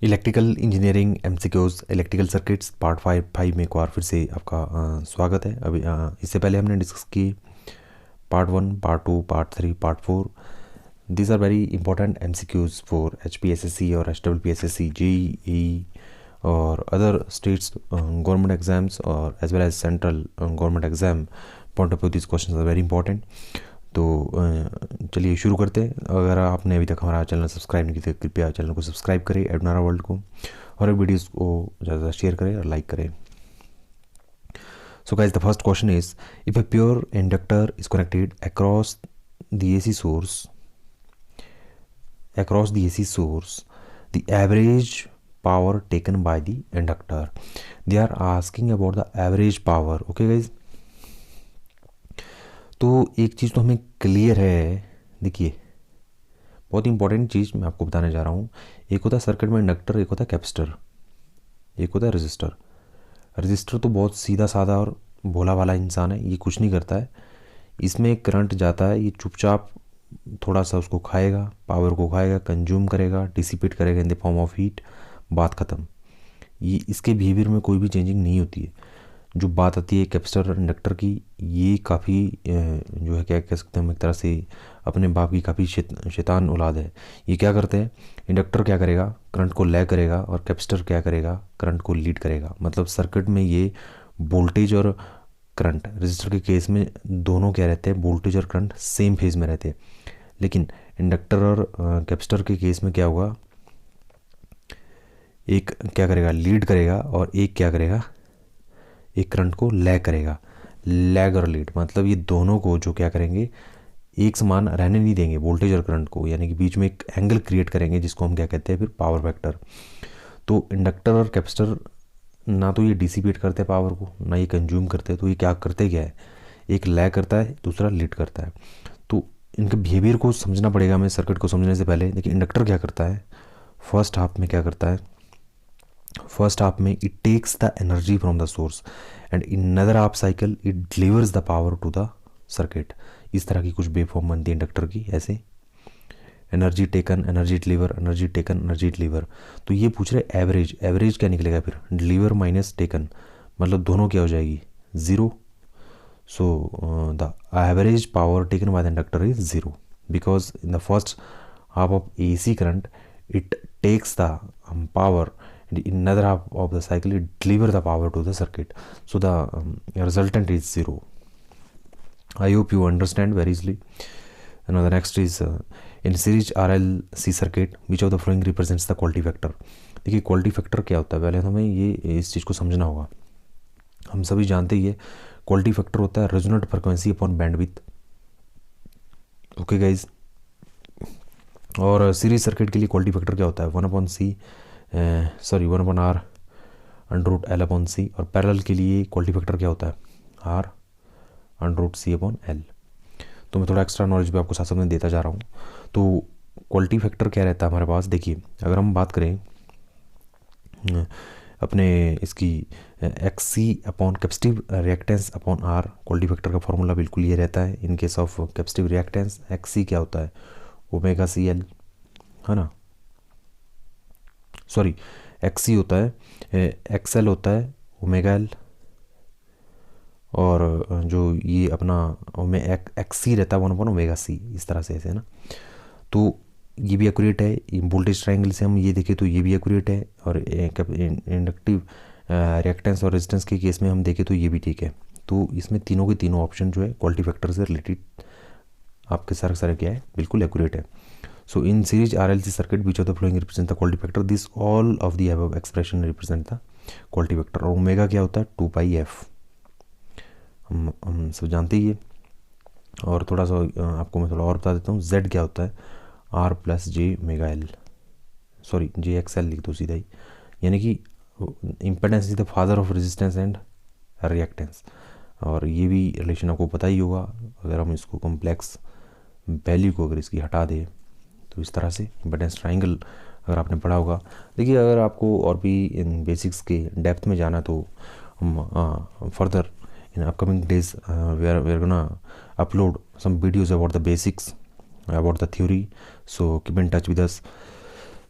Electrical engineering MCQs electrical circuits part 5 में एक बार फिर से आपका स्वागत है। अभी इससे पहले हमने डिस्कस की part 1, part 2, part 3, part 4। These are very important MCQs for HPSSC और HWPSSC, JEE और अदर स्टेट्स गवर्नमेंट एग्जाम्स और as well as central government exam point of view this question are very important. तो चलिए शुरू करते हैं। अगर आपने अभी तक हमारा चैनल सब्सक्राइब नहीं किया तो कृपया चैनल को सब्सक्राइब करें, एडनारा वर्ल्ड को, और वीडियोस को ज़्यादा शेयर करें और लाइक करें। So guys, the first question is, if a pure inductor is connected across the AC source, the average power taken by the inductor. They are asking about the average power. Okay guys, तो एक चीज़ तो हमें clear है। देखिए, बहुत important चीज़ मैं आपको बताने जा रहा हूँ। एक होता है सर्किट में इंडक्टर, एक होता है कैपेसिटर, एक होता है रजिस्टर। रजिस्टर तो बहुत सीधा साधा और भोला भाला इंसान है, ये कुछ नहीं करता है। इसमें करंट जाता है, ये चुपचाप थोड़ा सा उसको खाएगा, पावर को खाएगा, कंज्यूम करेगा, डिसिपेट करेगा in the form of heat, बात ख़त्म। ये इसके बिहेवियर में कोई भी चेंजिंग नहीं होती है। जो बात आती है कैपेसिटर और इंडक्टर की, ये काफ़ी जो है क्या कह सकते हैं हम एक तरह से अपने बाप की काफ़ी शैतान औलाद है। ये क्या करते हैं, इंडक्टर क्या करेगा, करंट को लै करेगा, और कैपेसिटर क्या करेगा, करंट को लीड करेगा। मतलब सर्किट में ये वोल्टेज और करंट, रजिस्टर के केस में दोनों क्या रहते हैं, वोल्टेज और करंट सेम फेज में रहते हैं। लेकिन इंडक्टर और कैपेसिटर के केस में क्या होगा, एक क्या करेगा, लीड करेगा, और एक क्या करेगा, एक करंट को लैग करेगा। लैग और लीड मतलब ये दोनों को जो क्या करेंगे, एक समान रहने नहीं देंगे वोल्टेज और करंट को, यानी कि बीच में एक एंगल क्रिएट करेंगे जिसको हम क्या कहते हैं फिर पावर वेक्टर। तो इंडक्टर और कैपेसिटर ना तो ये डिसिपेट करते हैं पावर को, ना ये कंज्यूम करते हैं। तो ये क्या करते क्या है, एक लैग करता है, दूसरा लीड करता है। तो इनके बिहेवियर को समझना पड़ेगा हमें सर्किट को समझने से पहले। देखिए, इंडक्टर क्या करता है, फर्स्ट हाफ में क्या करता है, फर्स्ट हाफ में it takes the energy from the source and in other half cycle it delivers the power to the circuit. इस तरह की कुछ वेव फॉर्म बनती है इंडक्टर की, ऐसे energy taken, energy deliver, energy taken, energy deliver. तो ये पूछ रहे एवरेज, एवरेज क्या निकलेगा फिर, डिलीवर माइनस टेकन, मतलब दोनों क्या हो जाएगी, zero. So the average power taken by the inductor is zero because in the first half of AC current it takes the power, and in another half of the cycle it deliver the power to the circuit. So the resultant is zero. I hope you understand very easily. And the next is in series RLC circuit which of the following represents the quality factor. देखिए, quality factor क्या होता है, पहले हमें ये इस चीज़ को समझना होगा। हम सभी जानते ही है क्वालिटी फैक्टर होता है resonant frequency upon bandwidth. Okay guys, और सीरीज सर्किट के लिए क्वालिटी फैक्टर क्या होता है, 1/R √L/C। और पैरेलल के लिए क्वालिटी फैक्टर क्या होता है, R √C/L। तो मैं थोड़ा एक्स्ट्रा नॉलेज भी आपको साथ साथ में देता जा रहा हूँ। तो क्वालिटी फैक्टर क्या रहता है हमारे पास, देखिए अगर हम बात करें अपने इसकी upon capacitive reactance upon R, quality factor का फॉर्मूला बिल्कुल ये रहता है। In case of capacitive reactance XC क्या होता है, ω/CL, है ना, सॉरी XC होता है, XL होता है ω/L, और जो ये अपना XC रहता है 1/ωc, इस तरह से ऐसे है ना। तो ये भी एक्यूरेट है, वोल्टेज ट्रायंगल से हम ये देखें तो ये भी एक्यूरेट है, और इंडक्टिव रिएक्टेंस और रेजिस्टेंस के केस में हम देखें तो ये भी ठीक है। तो इसमें तीनों के तीनों ऑप्शन जो है क्वालिटी फैक्टर से रिलेटेड आपके सारे क्या है, बिल्कुल एक्यूरेट है। So in series RLC circuit, which of the following represent the quality factor? This all of the above expression represent the quality factor. और ओमेगा क्या होता है, 2πf, हम सब जानते ही है। और थोड़ा सा आपको मैं थोड़ा और बता देता हूँ, Z क्या होता है, R+J⍵L, सॉरी JXL लिख दो सीधा ही, यानी कि impedance is the father of resistance and reactance. और ये भी रिलेशन आपको पता ही होगा। अगर हम इसको कॉम्प्लेक्स वैल्यू को अगर इसकी हटा दें तो इस तरह से इम्पेडेंस ट्रायंगल अगर आपने पढ़ा होगा। देखिए, अगर आपको और भी इन बेसिक्स के डेप्थ में जाना तो हम further in upcoming days we are gonna upload some videos about the basics, about the theory. So keep in touch with us.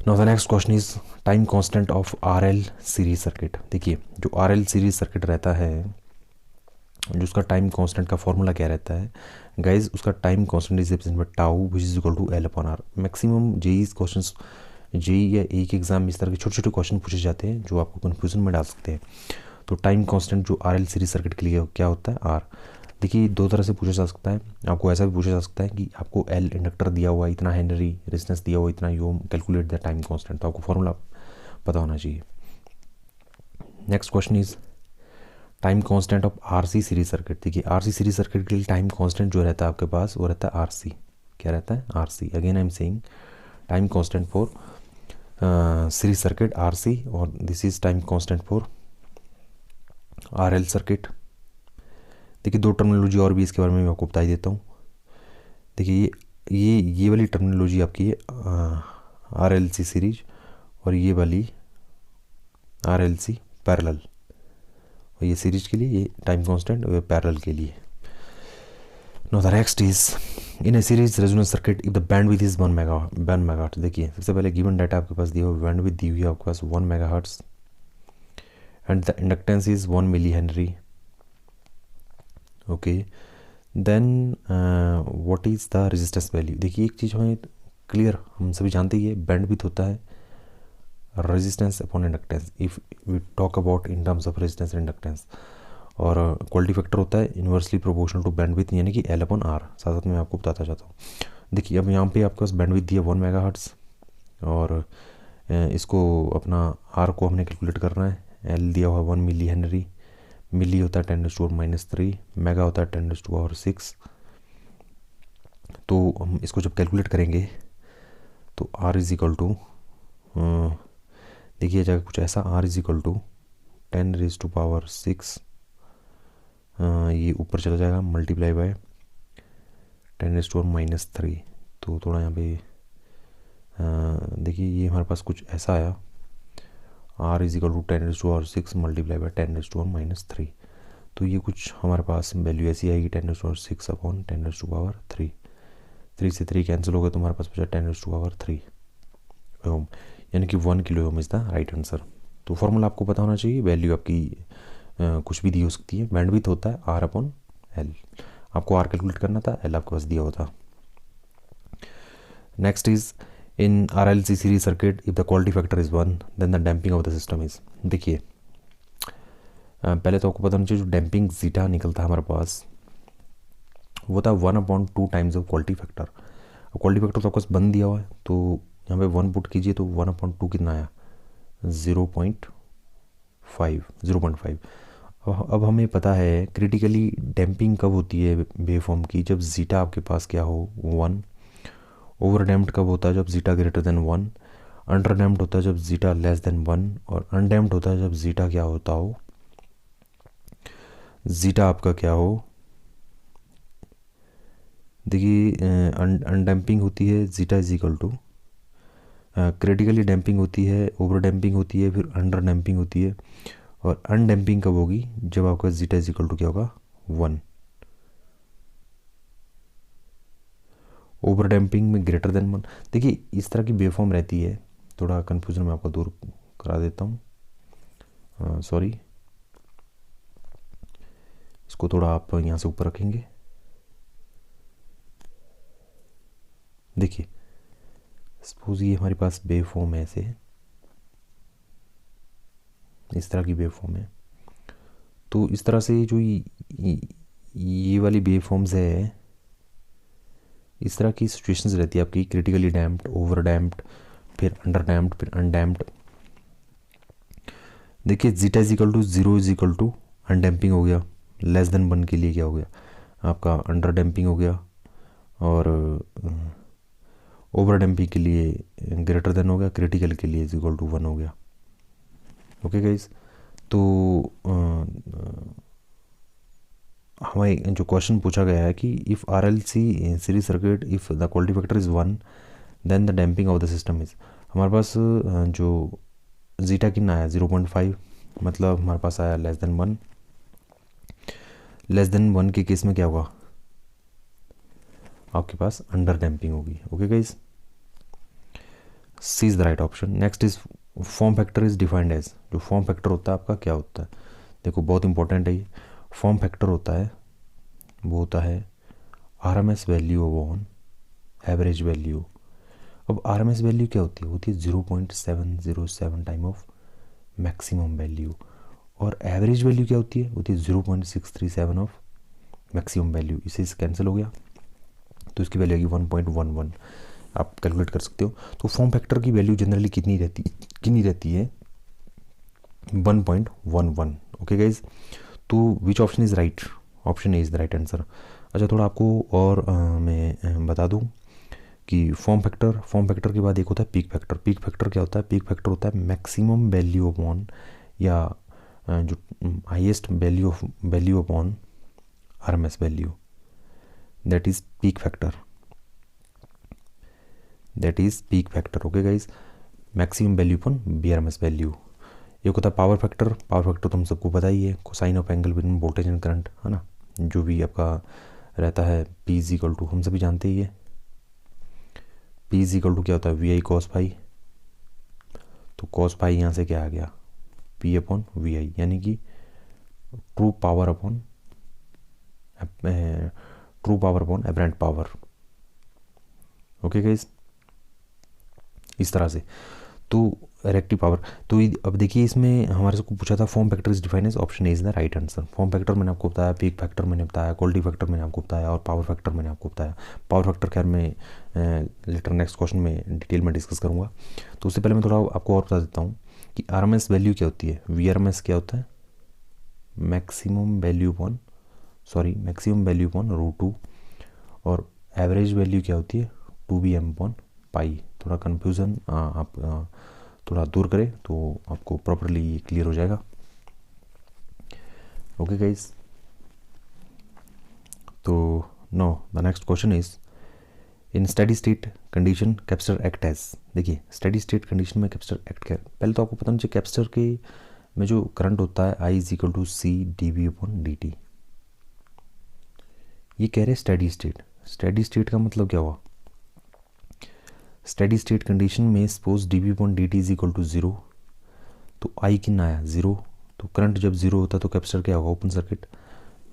Now the next question is time constant of RL series circuit. देखिए जो RL series circuit रहता है, जो उसका time constant का formula क्या रहता है गाइज, उसका time constant is represented by tau which is equal to L upon R. Maximum JE questions, JE या एक एग्जाम में इस तरह के छोटे छोटे क्वेश्चन पूछे जाते हैं जो आपको कन्फ्यूजन में डाल सकते हैं। तो टाइम कांस्टेंट जो आरएल सीरीज सर्किट के लिए क्या होता है, आर। देखिए दो तरह से पूछा जा सकता है, आपको ऐसा भी पूछा जा सकता है कि आपको एल इंडक्टर दिया हुआ है, इतना हेनरी रेजिस्टेंस दिया हुआ है, इतना ओम, कैलकुलेट द टाइम कांस्टेंट। तो आपको फॉर्मूला पता होना चाहिए। Next question is time constant of RC series circuit. देखिए आरसी सीरीज सर्किट के लिए टाइम कांस्टेंट जो रहता है आपके पास वो रहता है आरसी। क्या रहता है, RC. Again I am saying time constant for series circuit RC, और this is time constant for RL circuit. देखिए दो टर्मिनोलॉजी और भी इसके बारे में मैं आपको बता ही देता हूँ। देखिए ये वाली टर्मिनोलॉजी आपकी है आरएलसी सीरीज, और ये वाली आरएलसी पैरेलल। और ये सीरीज के लिए, ये टाइम कांस्टेंट, और पैरेलल के लिए। No the next is in a series resonance circuit if the bandwidth is 1 megahertz. देखिए सबसे पहले गिवन डाटा आपके पास दिया हुआ, बैंडविड्थ दी हुई है आपके पास 1 megahertz and the inductance is 1 millihenry. Okay, then what is the resistance value. देखिए एक चीज़ हमें क्लियर, हम सभी जानते ही है, बैंडविड्थ होता है resistance upon inductance if we talk about in terms of resistance and inductance, और क्वालिटी फैक्टर होता है इन्वर्सली प्रोपोर्शनल टू बैंडविड्थ, यानी कि एल अपॉन आर। साथ साथ मैं आपको बताता जाता हूँ। देखिए अब यहाँ पे आपके पास बैंडविड्थ दिया 1 मेगाहर्ट्ज, और इसको अपना आर को हमने कैलकुलेट करना है। एल दिया हुआ 1 मिली हेनरी, मिली होता है 10⁻⁻3, मेगा होता है 10⁻6। तो हम इसको जब कैलकुलेट करेंगे तो आर इज इक्वल टू, देखिए जाएगा कुछ ऐसा, आर इज इक्वल टू 10⁻6, ये ऊपर चला जाएगा मल्टीप्लाई बाय 10⁻⁻3। तो थोड़ा यहाँ पे देखिए ये हमारे पास कुछ ऐसा आया, R is equal to 10⁻6 multiply by 10⁻⁻3। तो ये कुछ हमारे पास वैल्यू ऐसी आएगी 10⁻6 अपॉन 10⁻3। 3 से 3 कैंसिल हो गए तो हमारे पास बचा 10⁻3 ओम, यानी कि 1 kilo ohm is the right answer. तो फॉर्मूला आपको पता होना चाहिए, वैल्यू आपकी कुछ भी दी हो सकती है। बैंडविड्थ होता है आर अपॉन एल, आपको आर कैलकुलेट करना था, एल आपके पास दिया होता। Next is in R L C series circuit if the quality factor is 1 then the damping of the system is. देखिए पहले तो आपको पता होना चाहिए जो डैम्पिंग जीटा निकलता है हमारे पास वो था 1/2 टाइम्स ऑफ क्वालिटी फैक्टर। अब क्वालिटी फैक्टर तो आपके पास बंद दिया हुआ है, तो यहाँ पे 1 पुट कीजिए तो 1/2 कितना आया, 0.5। अब हमें पता है क्रिटिकली डैम्पिंग कब होती है वेवफॉर्म की, जब जीटा आपके पास क्या हो 1। ओवर डैम्प्ड कब होता है, जब zeta greater than 1। Under damped होता है जब जीटा लेस देन 1। और अनडैम्प्ड होता है जब जीटा क्या होता हो, जीटा आपका क्या हो। देखिए अनडैम्पिंग होती है zeta is equal to, critically damping होती है, ओवर डैम्पिंग होती है, फिर अंडर डैम्पिंग होती है। और अनडैम्पिंग कब होगी, जब आपका जीटा इज इक्वल टू क्या होगा 1। ओवर डैम्पिंग में ग्रेटर देन 1। देखिए इस तरह की वेवफॉर्म रहती है, थोड़ा कन्फ्यूजन मैं आपको दूर करा देता हूँ, सॉरी। इसको थोड़ा आप यहाँ से ऊपर रखेंगे। देखिए सपोज ये हमारे पास वेवफॉर्म है, ऐसे इस तरह की वेवफॉर्म है। तो इस तरह से जो ये वाली वेवफॉर्म्स है, इस तरह की सिचुएशंस रहती है आपकी, क्रिटिकली डैम्प्ड, ओवर डैम्प्ड, फिर अंडर डैम्प्ड, फिर अनडैम्प्ड। देखिए zeta is equal to 0 is equal to undamping हो गया, लेस देन 1 के लिए क्या हो गया आपका अंडर डैम्पिंग हो गया, और ओवर डैम्पिंग के लिए ग्रेटर देन हो गया, क्रिटिकल के लिए इज इक्वल टू 1 हो गया। ओके गाइज, तो हमें जो क्वेश्चन पूछा गया है कि if R L C series circuit if the quality factor is 1 then the damping of the system is. हमारे पास जो जीटा कितना आया 0.5, मतलब हमारे पास आया लेस देन 1। लेस देन 1 के केस में क्या होगा, आपके पास अंडर डैम्पिंग होगी। Okay guys, C is the right option. Next is form factor is defined as, जो फॉर्म फैक्टर होता है आपका क्या होता है, देखो बहुत इंपॉर्टेंट है ये। फॉर्म फैक्टर होता है वो होता है RMS value upon average value. अब RMS वैल्यू क्या होती है, होती है 0.707 टाइम ऑफ मैक्सिमम वैल्यू, और एवरेज वैल्यू क्या होती है 0.637 ऑफ मैक्सिमम वैल्यू। इसे कैंसिल हो गया तो इसकी वैल्यू आएगी 1.11, आप कैलकुलेट कर सकते हो। तो फॉर्म फैक्टर की वैल्यू जनरली कितनी रहती है 1.11। ओके गाइज, तो which option is right, option A is the right answer. अच्छा थोड़ा आपको और मैं बता दूं कि फॉर्म फैक्टर के बाद एक होता है पीक फैक्टर। पीक फैक्टर क्या होता है, पीक फैक्टर होता है मैक्सिमम वैल्यू अपॉन या जो highest value upon RMS value, that is peak factor, okay guys, maximum value upon BRMS value. एक होता है पावर फैक्टर तो हम सबको पता ही है, cosine of angle between voltage and current, है ना, जो भी आपका रहता है P इज इक्वल टू, हम सभी जानते ही है P इज इक्वल टू क्या होता है VI cos फाई। तो cos फाई यहाँ से क्या आ गया P अपॉन VI, यानी कि true power upon apparent power. Okay guys, इस तरह से तो रिएक्टिव पावर। तो अब देखिए इसमें हमारे से पूछा था form factor is defined as, option A is the right answer. Form factor मैंने आपको बताया, पीक फैक्टर मैंने बताया, क्वालिटी फैक्टर मैंने आपको बताया, और पावर फैक्टर मैंने आपको बताया। पावर फैक्टर खैर मैं लेटर नेक्स्ट क्वेश्चन में डिटेल में डिस्कस करूँगा। तो उससे पहले मैं थोड़ा आपको और बता देता हूँ कि RMS वैल्यू क्या होती है, VRMS क्या होता है, मैक्सिमम वैल्यू अपॉन √2, और एवरेज वैल्यू क्या होती है 2Vm अपॉन पाई। थोड़ा कन्फ्यूज़न आप थोड़ा दूर करें तो आपको प्रॉपरली ये क्लियर हो जाएगा। ओके गाइस, तो now the next question is in steady state condition capacitor act as. देखिए स्टेडी स्टेट कंडीशन में कैपेसिटर एक्ट क्या, पहले तो आपको पता होना चाहिए कैपेसिटर के में जो करंट होता है I is equal to C dV upon dt। ये कह रहे स्टेडी स्टेट का मतलब क्या हुआ, स्टेडी स्टेट कंडीशन में suppose dV upon dt is equal to 0, तो I कितना आया 0। तो करंट जब 0 होता है तो कैपेसिटर क्या होगा, ओपन सर्किट।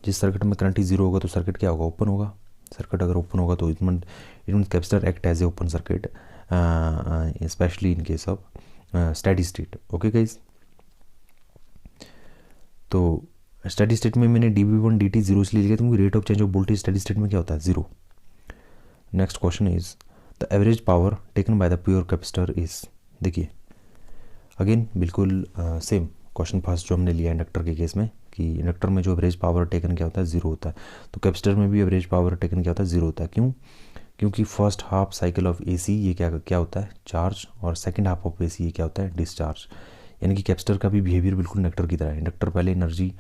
जिस सर्किट में करंट ही 0 होगा तो सर्किट क्या होगा, ओपन होगा। सर्किट अगर ओपन होगा तो it mean capacitor act as a open circuit, specially in case of steady state. Okay guys, तो स्टेडी स्टेट में मैंने dV1 dt 0 इसलिए लिखा क्योंकि rate of change of voltage steady state में क्या होता है 0। Next question is the average power taken by the pure capacitor is. देखिए अगेन बिल्कुल सेम क्वेश्चन फर्स्ट जो हमने लिया इंडक्टर के केस में, कि इंडक्टर में जो एवरेज पावर टेकन क्या होता है 0 होता है, तो कैपेसिटर में भी एवरेज पावर टेकन क्या होता है 0 होता है। क्यों, क्योंकि first half cycle of AC ये क्या होता है चार्ज, और सेकेंड हाफ ऑफ AC ये क्या होता है डिस्चार्ज। यानी कि कैपेसिटर का भी बिहेवियर बिल्कुल इंडक्टर की तरह है। इंडक्टर पहले एनर्जी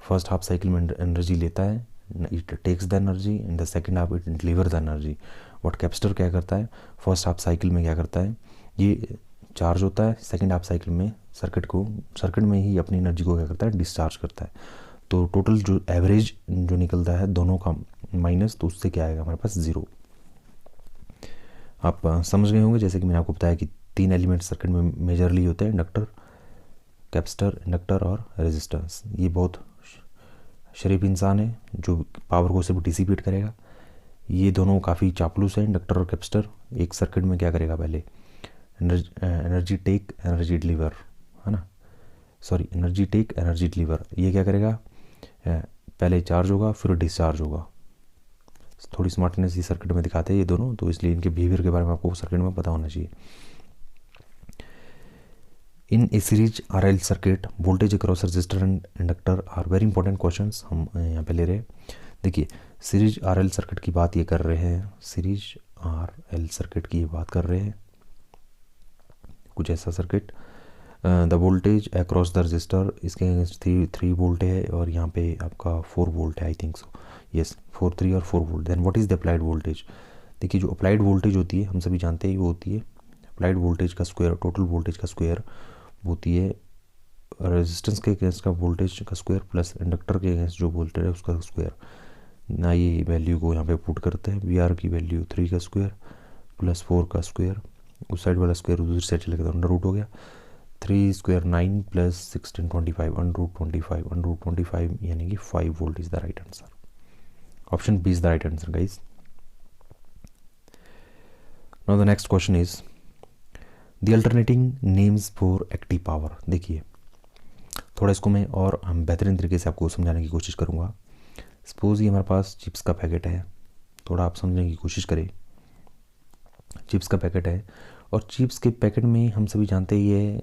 फर्स्ट हाफ साइकिल में एनर्जी लेता है, it takes the energy, in the second half it deliver the energy. But capacitor क्या करता है, फर्स्ट हाफ साइकिल में क्या करता है, ये चार्ज होता है, सेकेंड हाफ साइकिल में सर्किट में ही अपनी एनर्जी को क्या करता है डिस्चार्ज करता है। तो टोटल जो एवरेज जो निकलता है दोनों का माइनस, तो उससे क्या आएगा हमारे पास 0। आप समझ गए होंगे, जैसे कि मैंने आपको बताया कि 3 एलिमेंट सर्किट में मेजरली होते हैं, इंडक्टर, कैपेसिटर, इंडक्टर और रेजिस्टेंस। ये बहुत शरीफ इंसान है जो पावर को सिर्फ डिसिपेट करेगा। ये दोनों काफ़ी चापलूस है, इंडक्टर और कैपेसिटर। एक सर्किट में क्या करेगा, पहले एनर्जी टेक एनर्जी डिलीवर, है ना, sorry energy take energy deliver. ये क्या करेगा, पहले चार्ज होगा फिर डिस्चार्ज होगा। थोड़ी स्मार्टनेस ये सर्किट में दिखाते हैं ये दोनों, तो इसलिए इनके बिहेवियर के बारे में आपको सर्किट में पता होना चाहिए। In a series RL circuit voltage across resistor and inductor are very important questions हम यहाँ पे ले रहे हैं। देखिए सीरीज RL सर्किट की बात ये कर रहे हैं, सीरीज RL सर्किट की ये बात कर रहे हैं, कुछ ऐसा circuit. The voltage across the register, इसके अगेंस्ट 3 वोल्ट है और यहाँ पे आपका 4 वोल्ट है, आई थिंक सो, यस 3 और 4 volt. Then what is the applied voltage. देखिए जो अप्लाइड वोल्टेज होती है हम सभी जानते हैं वो होती है अप्लाइड वोल्टेज का स्क्वायर, टोटल वोल्टेज का स्क्वायर होती है रेजिस्टेंस के अगेंस्ट का वोल्टेज का स्क्वायर प्लस इंडक्टर के अगेंस्ट जो वोल्टेज है उसका स्क्वायर। ना ये वैल्यू को यहाँ पे पुट करते हैं, VR की वैल्यू 3 का स्क्वायर प्लस 4 का स्क्वायर उस साइड वाला स्क्वायर दूसरी साइड चले गया तो अंडर रूट हो गया। 3 square 9 plus 16 25 under root 25 under root 25 यानी कि 5 volt is the right answer. Option B is the right answer guys. Now the next question is the alternating names for active power. देखिए थोड़ा इसको मैं और बेहतरीन तरीके से आपको समझाने की कोशिश करूँगा। सपोज ये हमारे पास चिप्स का पैकेट है, थोड़ा आप समझने की कोशिश करें। चिप्स का पैकेट है और चिप्स के पैकेट में हम सभी जानते ही है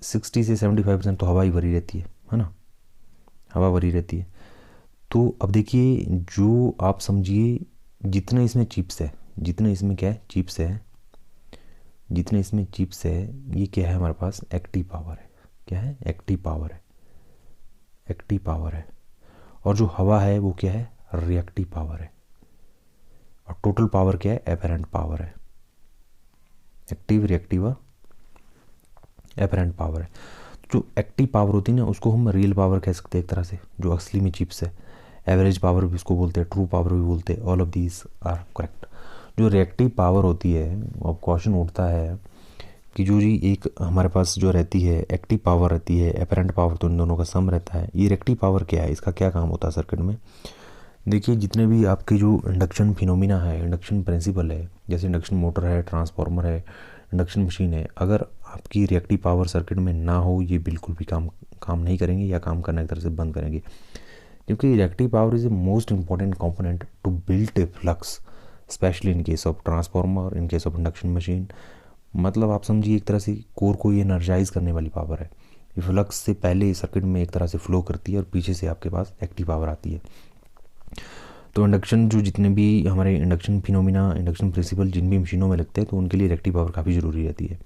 60 से 75% तो हवा ही भरी रहती है ना, हवा भरी रहती है। तो अब देखिए जो आप समझिए जितने इसमें चिप्स है, जितने इसमें क्या है चिप्स है, जितने इसमें चिप्स है ये क्या है हमारे पास एक्टिव पावर है। क्या है? एक्टिव पावर है, एक्टिव पावर है। और जो हवा है वो क्या है? रिएक्टिव पावर है। और टोटल पावर क्या है? एपरेंट पावर है। एक्टिव, रिएक्टिव और एपरेंट पावर है। जो एक्टिव पावर होती है ना उसको हम रियल पावर कह सकते हैं एक तरह से, जो असली में चिप्स है। एवरेज पावर भी इसको बोलते हैं, ट्रू पावर भी बोलते हैं। All of these are correct. जो रिएक्टिव पावर होती है, अब क्वेश्चन उठता है कि जो जी एक हमारे पास जो रहती है एक्टिव पावर रहती है, एपरेंट पावर, तो इन दोनों का सम रहता है। ये रिएक्टिव पावर क्या है, इसका क्या काम होता है सर्किट में? देखिए जितने भी आपके जो इंडक्शन फिनोमिना है, इंडक्शन प्रिंसिपल है, जैसे इंडक्शन मोटर है, ट्रांसफार्मर है, इंडक्शन मशीन है, अगर आपकी रिएक्टिव पावर सर्किट में ना हो ये बिल्कुल भी काम नहीं करेंगे या काम करने की तरह से बंद करेंगे। क्योंकि reactive power is the most important component to build a flux, specially in case of transformer, in case of induction machine. मतलब आप समझिए एक तरह से कोर को ये एनर्जाइज करने वाली पावर है। ये फ्लक्स से पहले सर्किट में एक तरह से फ्लो करती है और पीछे से आपके पास एक्टिव पावर आती है। तो इंडक्शन जो जितने भी हमारे इंडक्शन फिनोमिना, इंडक्शन प्रिंसिपल जिन भी मशीनों में लगते हैं तो उनके लिए रिएक्टिव पावर काफ़ी ज़रूरी रहती है।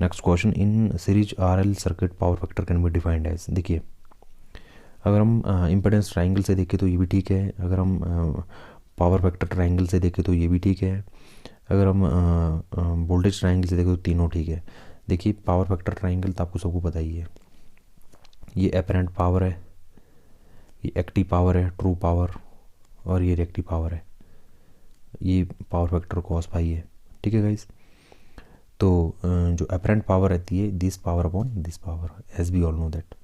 Next question, in series RL circuit power factor can be defined as. देखिए अगर हम इम्पेडेंस ट्राइंगल से देखें तो ये भी ठीक है, अगर हम पावर फैक्टर ट्राइंगल से देखें तो ये भी ठीक है, अगर हम वोल्टेज ट्राइंगल से देखें तो तीनों ठीक है। देखिए पावर फैक्टर ट्राइंगल तो आपको सबको पता ही है, ये एपरेंट पावर है, ये एक्टिव पावर है, ट्रू पावर, और ये रिएक्टिव पावर है। ये पावर फैक्टर कॉस पाई है। ठीक है गाइस। तो जो अपरेंट पावर रहती है this power upon this power, as we all know that.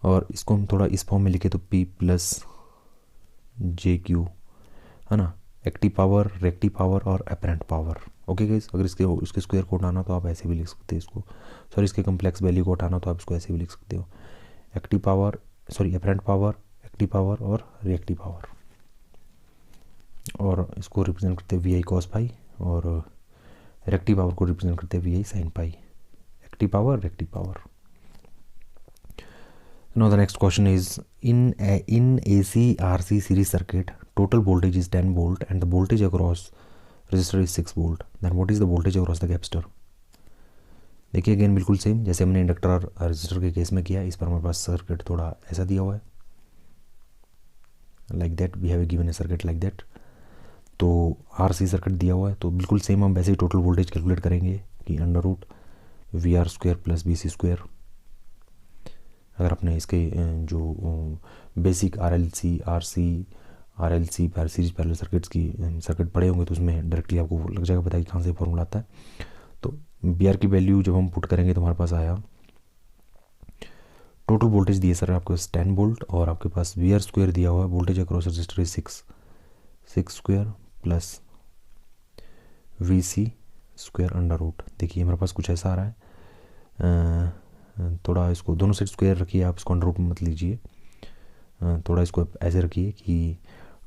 और इसको हम थोड़ा इस फॉर्म में लिखे तो P प्लस जे क्यू है ना, एक्टिव पावर, रिएक्टिव पावर और अपरेंट पावर। ओके गाइस, अगर इसके स्क्वायर को उठाना तो आप ऐसे भी लिख सकते हैं इसको, सॉरी इसके कम्प्लेक्स वैल्यू को उठाना तो आप इसको ऐसे भी लिख सकते हो, active power, sorry apparent power, active power और रिएक्टिव पावर। और इसको रिप्रेजेंट करते हैं वी आई कॉस पाई, और रिएक्टिव पावर को रिप्रेजेंट करते हैं V I sine pi. Active power, reactive power. Now the next question is in AC RC series circuit total voltage is 10 volt and the voltage across resistor is 6 volt, then what is the voltage across the capacitor? देखिए again बिल्कुल same जैसे हमने inductor और resistor के case में किया, इस पर हमारे पास सर्किट थोड़ा ऐसा दिया हुआ है, like that we have given a circuit like that. तो RC सर्किट दिया हुआ है तो बिल्कुल सेम हम वैसे ही टोटल वोल्टेज कैलकुलेट करेंगे कि under root VR square plus BC square. अगर आपने इसके जो basic RLC series parallel circuits की सर्किट पढ़े होंगे तो उसमें डायरेक्टली आपको लग जाएगा पता है कि कहाँ से फॉर्मूला आता है। तो BR की वैल्यू जब हम पुट करेंगे तो हमारे पास आया टोटल वोल्टेज दिए सर आपके पास 10 वोल्ट, और आपके पास VR स्क्वायर दिया हुआ है, voltage across resistor 6 square plus VC square under root. देखिए हमारे पास कुछ ऐसा आ रहा है, थोड़ा इसको दोनों साइड स्क्वायर रखिए, आप इसको अंडर रूट में मत लीजिए, थोड़ा इसको ऐसे रखिए कि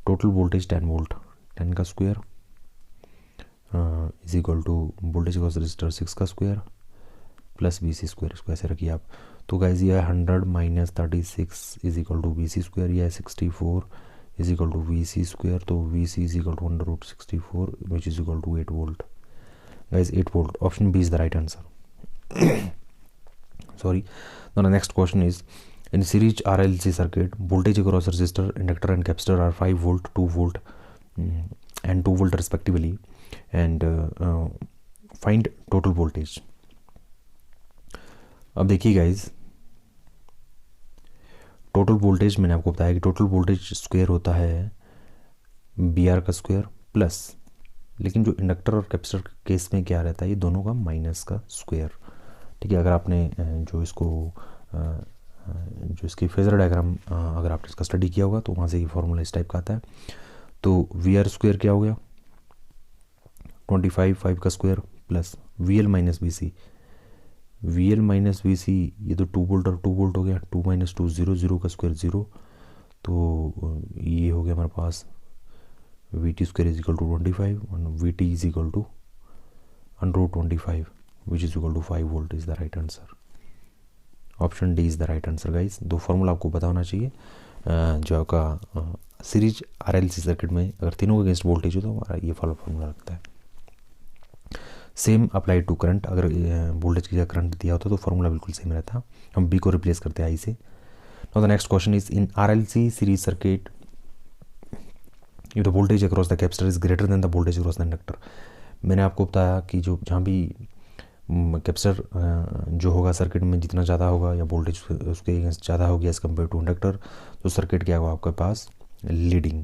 टोटल वोल्टेज 10 वोल्ट, 10 का square is equal to voltage across resistor 6 का स्क्वायर प्लस BC स्क्वायर, इसको ऐसे रखिए आप। तो गाइज ये 100 minus 36 is equal to BC square, या 64 is equal to VC square, तो VC is equal to under root 64 which is equal to 8 volt. Guys 8 volt, option B is the right answer. Sorry. Now the next question is in series RLC circuit voltage across resistor, inductor and capacitor are 5 volt, 2 volt and 2 volt respectively, and find total voltage. अब देखिए guys total voltage मैंने आपको बताया कि total voltage square होता है B are का square plus, लेकिन जो इंडक्टर और कैपेसिटर के केस में क्या रहता है, ये दोनों का माइनस का स्क्वायर। ठीक है, अगर आपने जो इसकी फेजर डायग्राम अगर आपने इसका स्टडी किया होगा तो वहाँ से ये फॉर्मूला इस टाइप का आता है। तो वी आर स्क्वायर क्या हो गया, 25 5 का square plus V L minus B C, V L minus B C, ये तो 2 वोल्ट और 2 वोल्ट हो गया, 2 - 2 0, 0 का स्क्वायर 0, तो ये हो गया हमारे पास V T square is equal to 25 और V T is equal to √25 which is equal to 5 volt is the right answer. Option D is the right answer guys. दो फार्मूला आपको पता होना चाहिए। जो आपका सीरीज आरएलसी सर्किट में अगर तीनों के अगेंस्ट वोल्टेज हो तो हमारा ये फार्मूला लगता है। सेम अप्लाई टू करंट, अगर वोल्टेज की जगह करंट दिया होता तो फार्मूला बिल्कुल सेम रहता। हम बी को रिप्लेस करते हैं आई से। Now the next question is in RLC series circuit if the voltage across the capacitor is greater then the voltage across the inductor. मैंने आपको बताया कि जो जहाँ भी कैपेसिटर जो होगा सर्किट में जितना ज़्यादा होगा या वोल्टेज उसके अगेंस्ट ज़्यादा होगी एज़ कम्पेयर टू इंडक्टर, तो सर्किट क्या होगा आपके पास लीडिंग,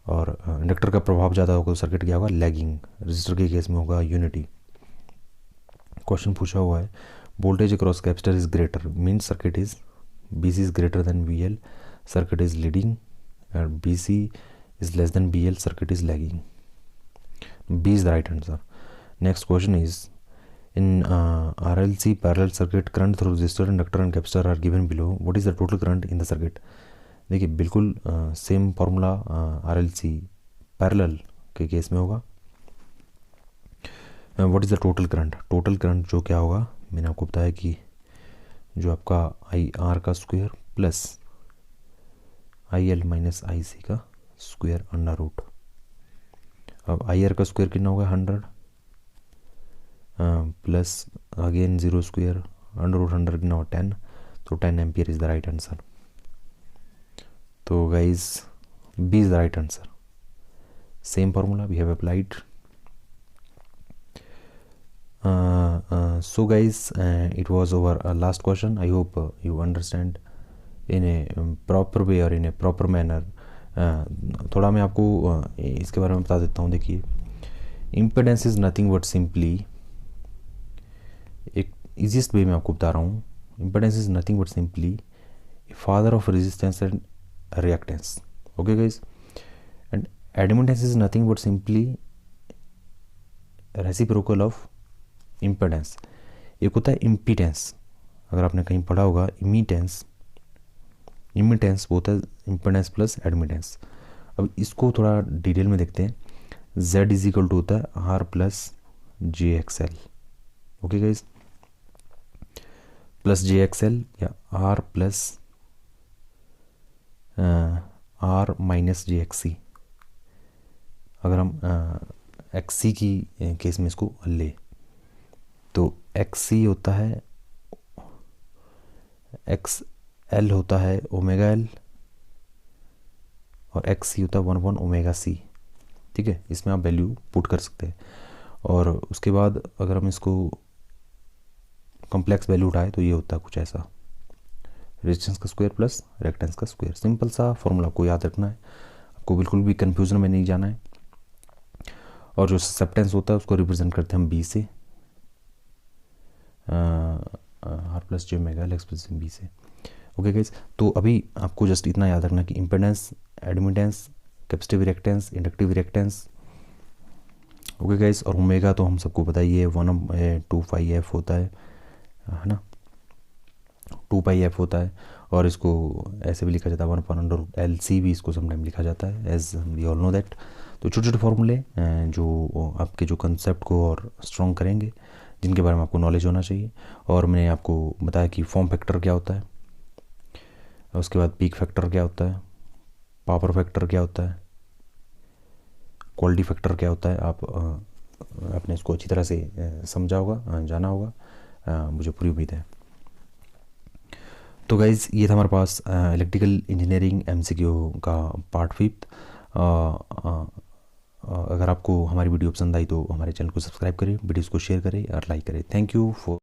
और इंडक्टर का प्रभाव ज़्यादा होगा तो सर्किट क्या होगा लैगिंग। रजिस्टर के केस में होगा यूनिटी। क्वेश्चन पूछा हुआ है voltage across capacitor is greater means circuit is B C is greater than V L, circuit is leading, और B C is less than B L, circuit is lagging. B is the right answer. Next question is in RLC parallel circuit current through resistor, inductor and capacitor are given below. What is the total current in the circuit? देखिए बिल्कुल same formula RLC parallel के case में होगा। What is the total current? Total current जो क्या होगा मैंने आपको बताया कि जो आपका आई आर का square plus I L minus I C का स्क्वायर अंडर रूट। अब आई आर का स्क्वायर कितना होगा 100 plus again 0 square under root 100 कितना होगा 10, तो 10 ampere is the right answer. तो guys B is the right answer. Same formula we have applied. So guys it was our last question. I hope you understand in a proper way or in a proper manner. थोड़ा मैं आपको इसके बारे में बता देता हूँ। देखिए impedance is nothing but simply, एक ईजीएस्ट वे में आपको बता रहा हूँ, impedance is nothing but simply father of resistance and reactance. Okay guys, and admittance is nothing but simply reciprocal of impedance. एक होता है इम्पीडेंस, अगर आपने कहीं पढ़ा होगा इमिटेंस, इमिटेंस वो होता है इम्पिडेंस प्लस एडमिटेंस। अब इसको थोड़ा डिटेल में देखते हैं। Z इज इक्वल टू होता है R प्लस जे एक्सएल। ओके गाइज, प्लस जे एक्सएल या R प्लस R माइनस जे एक्सी। अगर हम एक्सी की केस में इसको ले तो एक्सी होता है एक्स एल होता है ओमेगा एल और एक्स सी होता है 1 ओमेगा सी। ठीक है, इसमें आप वैल्यू पुट कर सकते हैं। और उसके बाद अगर हम इसको कॉम्प्लेक्स वैल्यू उठाए तो ये होता है कुछ ऐसा, रेजिस्टेंस का स्क्वायर प्लस रिएक्टेंस का स्क्वायर। सिंपल सा फॉर्मूला आपको याद रखना है, आपको बिल्कुल भी कन्फ्यूजन में नहीं जाना है। और जो ससेप्टेंस होता है उसको रिप्रेजेंट करते हैं हम बी से, R plus J omega L X plus B से। ओके गाइज, तो अभी आपको जस्ट इतना याद रखना कि impedance, admittance, capacitive reactance, inductive reactance. Okay guys, और ओमेगा तो हम सबको पता ही है 1/2 पाई एफ होता है ना, 2 पाई एफ होता है। और इसको ऐसे भी लिखा जाता है 1/√LC भी इसको समटाइम लिखा जाता है, as we all know that. तो छोटे छोटे फॉर्मूले जो आपके जो कंसेप्ट को और स्ट्रॉन्ग करेंगे, जिनके बारे में आपको नॉलेज होना चाहिए। और मैंने आपको बताया कि फॉर्म फैक्टर क्या होता है, उसके बाद पीक फैक्टर क्या होता है, पावर फैक्टर क्या होता है, क्वालिटी फैक्टर क्या होता है। आपने इसको अच्छी तरह से समझा होगा, जाना होगा, मुझे पूरी उम्मीद है। तो गाइज़ ये था हमारे पास इलेक्ट्रिकल इंजीनियरिंग MCQ का पार्ट 5। अगर आपको हमारी वीडियो पसंद आई तो हमारे चैनल को सब्सक्राइब करें, वीडियोज़ को शेयर करें और लाइक करें। Thank you for